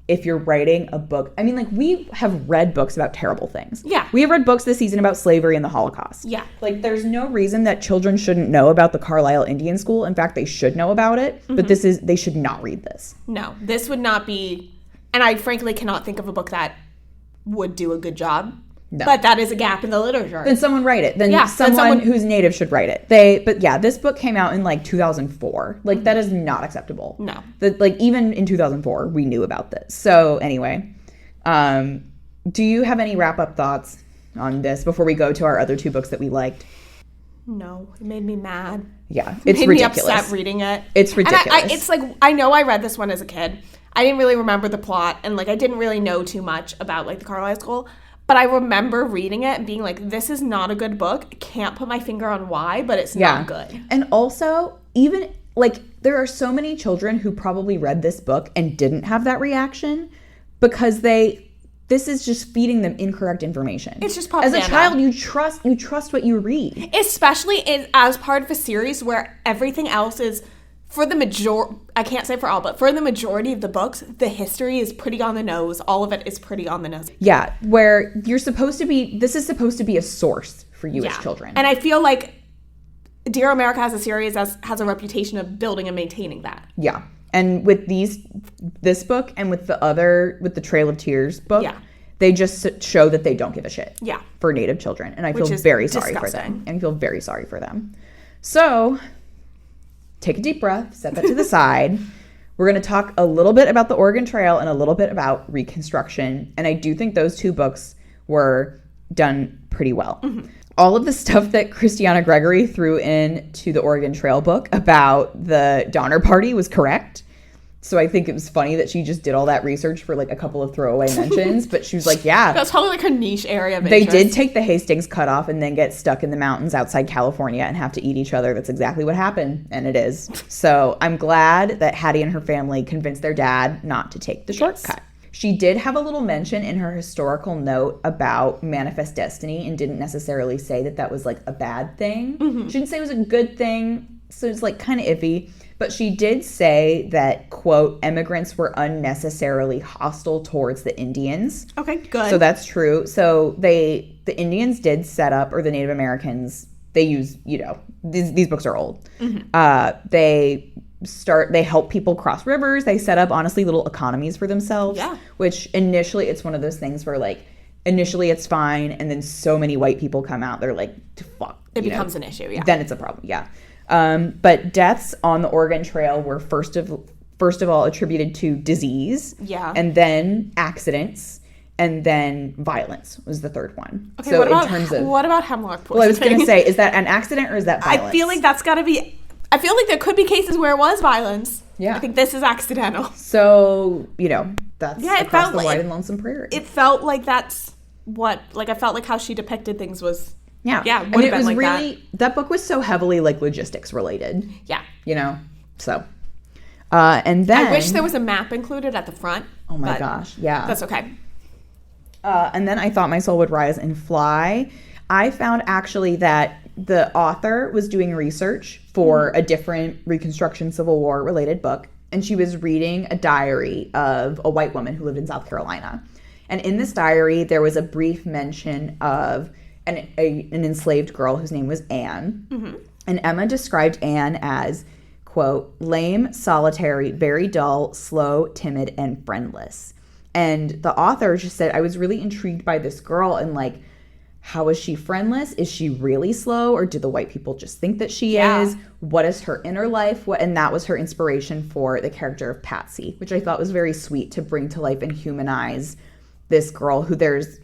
if you're writing a book, I mean, like, we have read books about terrible things. Yeah. We have read books this season about slavery and the Holocaust. Yeah. Like, there's no reason that children shouldn't know about the Carlisle Indian School. In fact, they should know about it, but they should not read this. No, this would not be, and I frankly cannot think of a book that would do a good job. No. But that is a gap in the literature. Then someone write it. Then someone who's native should write it. But yeah, this book came out in like 2004. Like, that is not acceptable. No. Like, even in 2004, we knew about this. So anyway, do you have any wrap-up thoughts on this before we go to our other two books that we liked? No, it made me mad. Yeah, it's ridiculous. It made me upset reading it. It's ridiculous. And it's like, I know I read this one as a kid. I didn't really remember the plot, and like, I didn't really know too much about like the Carlisle School. But I remember reading it and being like, this is not a good book. I can't put my finger on why, but it's not good. And also, even, like, there are so many children who probably read this book and didn't have that reaction because this is just feeding them incorrect information. It's just propaganda. As a child, you trust what you read. Especially as part of a series where everything else is, for the I can't say for all, but for the majority of the books, the history is pretty on the nose. All of it is pretty on the nose. Yeah, where this is supposed to be a source for you as children. And I feel like Dear America as a series has a reputation of building and maintaining that. Yeah. And with this book and with the Trail of Tears book, they just show that they don't give a shit for Native children. And I feel very sorry for them. And I feel very sorry for them. So, take a deep breath, set that to the side. We're going to talk a little bit about the Oregon Trail and a little bit about Reconstruction. And I do think those two books were done pretty well. All of the stuff that Christiana Gregory threw into the Oregon Trail book about the Donner Party was correct. So I think it was funny that she just did all that research for like a couple of throwaway mentions. But she was like, yeah. That's probably like a niche area of interest. They did take the Hastings cutoff and then get stuck in the mountains outside California and have to eat each other. That's exactly what happened. And it is. So I'm glad that Hattie and her family convinced their dad not to take the shortcut. She did have a little mention in her historical note about Manifest Destiny and didn't necessarily say that was like a bad thing. She didn't say it was a good thing. So it's like kind of iffy. But she did say that, quote, immigrants were unnecessarily hostile towards the Indians. Okay, good. So that's true. So the Indians did set up, or the Native Americans, they use, these books are old. They help people cross rivers. They set up, honestly, little economies for themselves. Yeah. Which initially, it's one of those things where, like, initially it's fine, and then so many white people come out, they're like, fuck. It becomes an issue, yeah. Then it's a problem, yeah. But deaths on the Oregon Trail were first of all attributed to disease, and then accidents, and then violence was the third one. Okay, so what about hemlock poisoning? Well, I was going to say, is that an accident or is that violence? I feel like that's got to be. I feel like there could be cases where it was violence. Yeah, I think this is accidental. So that's across the like Wide and Lonesome Prairie. It felt like that's I felt like how she depicted things was, yeah. would And have been like that book was so heavily like logistics related. Yeah. You know? So, and then. I wish there was a map included at the front. Oh my gosh. Yeah. That's okay. And then I Thought My Soul Would Rise and Fly. I found actually that the author was doing research for a different Reconstruction Civil War related book, and she was reading a diary of a white woman who lived in South Carolina. And in this diary, there was a brief mention of an enslaved girl whose name was Anne. Mm-hmm. And Emma described Anne as, quote, lame, solitary, very dull, slow, timid, and friendless. And the author just said, I was really intrigued by this girl and like, how is she friendless? Is she really slow? Or do the white people just think that she is? What is her inner life? And that was her inspiration for the character of Patsy, which I thought was very sweet to bring to life and humanize this girl who this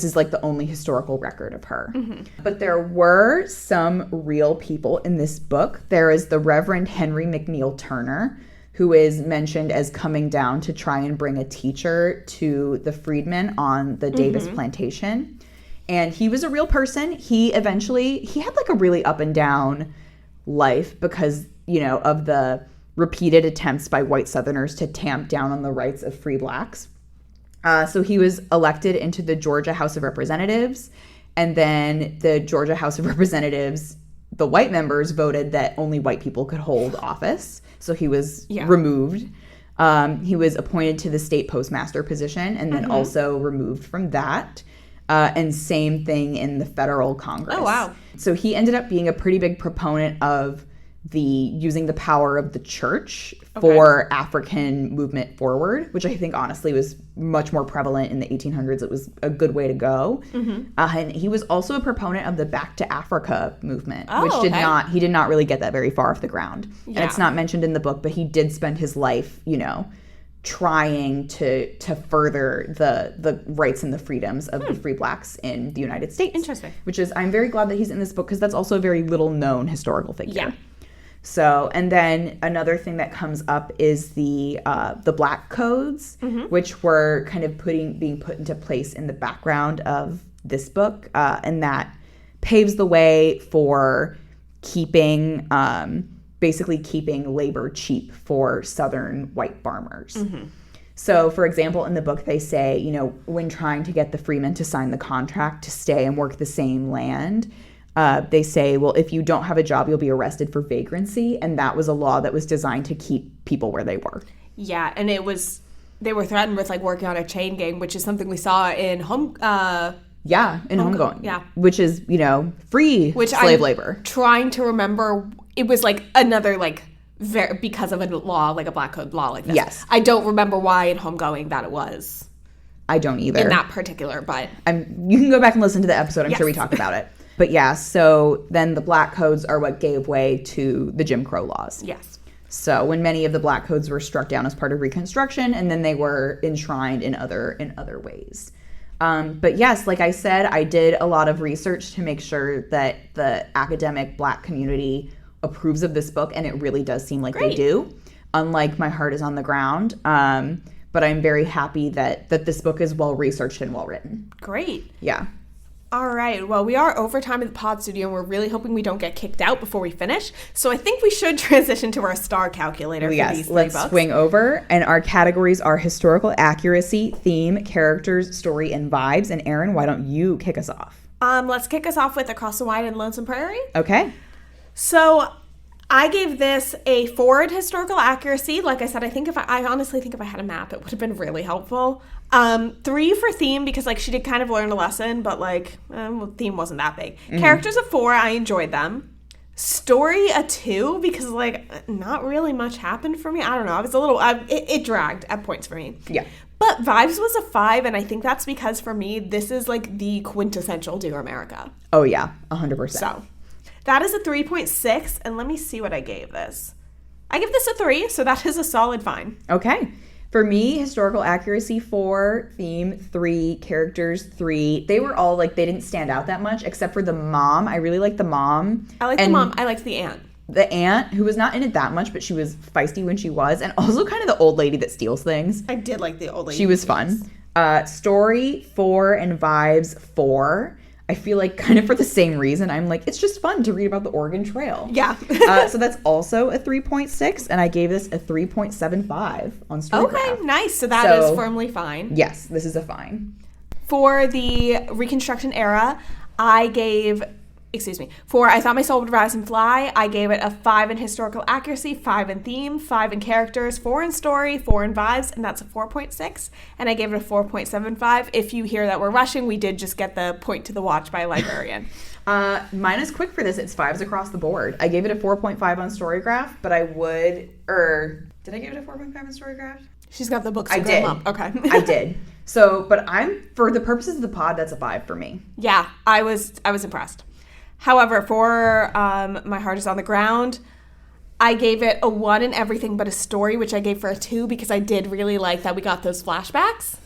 is like the only historical record of her. Mm-hmm. But there were some real people in this book. There is the Reverend Henry McNeil Turner, who is mentioned as coming down to try and bring a teacher to the freedmen on the Davis plantation. And he was a real person. He had like a really up and down life because, of the repeated attempts by white Southerners to tamp down on the rights of free blacks. So he was elected into the Georgia House of Representatives. And then the Georgia House of Representatives, the white members voted that only white people could hold office. So he was removed. He was appointed to the state postmaster position and then also removed from that. And same thing in the federal Congress. Oh, wow. So he ended up being a pretty big proponent of using the power of the church for African movement forward, which I think honestly was much more prevalent in the 1800s. It was a good way to go. Mm-hmm. And he was also a proponent of the Back to Africa movement, which he did not really get that very far off the ground. Yeah. And it's not mentioned in the book, but he did spend his life, trying to further the rights and the freedoms of the free blacks in the United States. Interesting. Which is, I'm very glad that he's in this book because that's also a very little known historical figure. Yeah. So, and then another thing that comes up is the Black Codes, which were kind of being put into place in the background of this book, and that paves the way for basically keeping labor cheap for Southern white farmers. Mm-hmm. So, for example, in the book, they say, when trying to get the freemen to sign the contract to stay and work the same land, they say, well, if you don't have a job, you'll be arrested for vagrancy. And that was a law that was designed to keep people where they were. Yeah, and they were threatened with like working on a chain gang, which is something we saw in homegoing. Yeah. Which is, free slave labor. Trying to remember, it was like another like because of a law, like a Black Code law like this. Yes. I don't remember why in Homegoing that it was. I don't either. In that particular, but. You can go back and listen to the episode. I'm sure we talked about it. But yeah, so then the Black Codes are what gave way to the Jim Crow laws. Yes. So when many of the Black Codes were struck down as part of Reconstruction, and then they were enshrined in other ways. But yes, like I said, I did a lot of research to make sure that the academic Black community approves of this book, and it really does seem like they do, unlike My Heart Is on the Ground. But I'm very happy that this book is well-researched and well-written. Great. Yeah. All right. Well, we are over time at the pod studio, and we're really hoping we don't get kicked out before we finish. So I think we should transition to our star calculator for these three books. Let's swing over. And our categories are historical accuracy, theme, characters, story, and vibes. And Erin, why don't you kick us off? Let's kick us off with Across the Wide and Lonesome Prairie. Okay. So I gave this a 4 in historical accuracy. Like I said, I honestly think if I had a map, it would have been really helpful. 3 for theme because like she did kind of learn a lesson, but like theme wasn't that big. Mm-hmm. Characters a 4, I enjoyed them. Story a 2 because like not really much happened for me. I don't know. I was a little it dragged at points for me. Yeah. But vibes was a 5, and I think that's because for me this is like the quintessential Dear America. Oh yeah, 100%. So that is a 3.6, and let me see what I gave this. I give this a 3, so that is a solid fine. Okay. For me, historical accuracy 4, theme 3, characters 3. They were all like, they didn't stand out that much, except for the mom. I really liked the mom. I liked the mom. I liked the aunt. The aunt, who was not in it that much, but she was feisty when she was, and also kind of the old lady that steals things. I did like the old lady. She was fun. Story 4 and vibes 4. I feel like kind of for the same reason. I'm like, it's just fun to read about the Oregon Trail. Yeah. So that's also a 3.6, and I gave this a 3.75 on Storygraph. Okay, nice. So that is firmly fine. Yes, this is a fine. For the Reconstruction era, I gave... For I Thought My Soul Would Rise and Fly, I gave it a 5 in historical accuracy, 5 in theme, 5 in characters, 4 in story, 4 in vibes, and that's a 4.6. And I gave it a 4.75. If you hear that we're rushing, we did just get the point to the watch by a librarian. Mine is quick for this. It's 5s across the board. I gave it a 4.5 on Storygraph, but I would... did I give it a 4.5 on Storygraph? She's got the books. I did. Okay. I did. So, but for the purposes of the pod, that's a 5 for me. Yeah, I was impressed. However, for My Heart Is on the Ground, I gave it a 1 in everything but a story, which I gave for a 2 because I did really like that we got those flashbacks.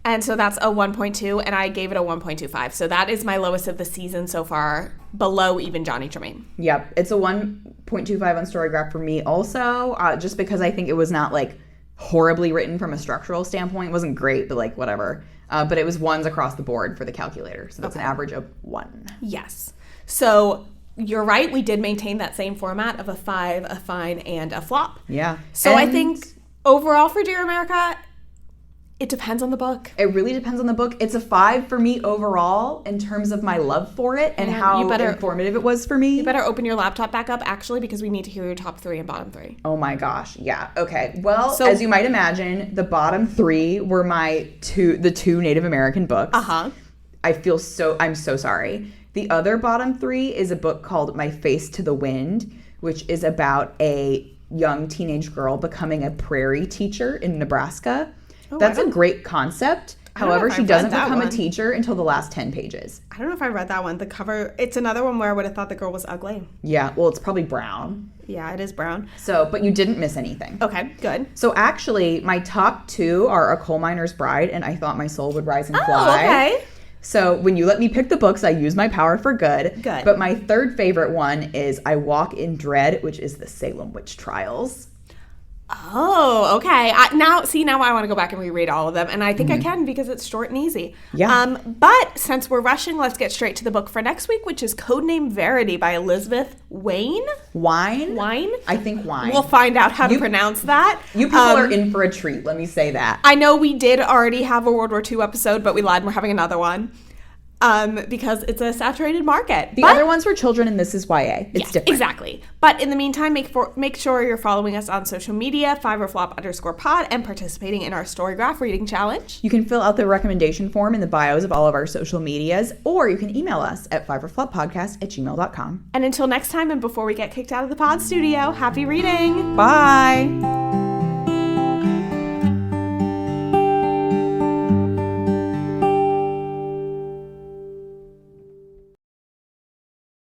And so that's a 1.2, and I gave it a 1.25. So that is my lowest of the season so far, below even Johnny Tremaine. Yep, it's a 1.25 on Storygraph for me also, just because I think it was not, like, horribly written from a structural standpoint. It wasn't great, but, like, whatever. But it was 1s across the board for the calculator. So that's an average of 1. Yes. So you're right. We did maintain that same format of a 5, a fine, and a flop. Yeah. So I think overall for Dear America, it depends on the book. It really depends on the book. It's a 5 for me overall in terms of my love for it and how informative it was for me. You better open your laptop back up, actually, because we need to hear your top 3 and bottom 3. Oh my gosh. Yeah. Okay. Well, as you might imagine, the bottom 3 were the 2 Native American books. Uh-huh. I'm so sorry. The other bottom 3 is a book called My Face to the Wind, which is about a young teenage girl becoming a prairie teacher in Nebraska. That's a great concept. However, she doesn't become a teacher until the last 10 pages. I don't know if I read that one. The cover, it's another one where I would have thought the girl was ugly. Yeah, well, it's probably brown. Yeah, it is brown. So, but you didn't miss anything. Okay, good. So actually, my top 2 are A Coal Miner's Bride and I Thought My Soul Would Rise and Fly. Oh, okay. So when you let me pick the books, I use my power for good. Good. But my third favorite one is I Walk in Dread, which is the Salem Witch Trials. Oh, okay. Now I want to go back and reread all of them, and I think I can because it's short and easy. Yeah. But since we're rushing, let's get straight to the book for next week, which is Codename Verity by Elizabeth Wayne. Wine? I think wine. We'll find out how to pronounce that. You people are in for a treat, let me say that. I know we did already have a World War II episode, but we lied and we're having another one. Because it's a saturated market. The other one's for children, and this is YA. It's different. Exactly. But in the meantime, make sure you're following us on social media, 5orflop_pod, and participating in our Storygraph reading challenge. You can fill out the recommendation form in the bios of all of our social medias, or you can email us at 5orfloppodcast@gmail.com. And until next time, and before we get kicked out of the pod studio, happy reading! Bye!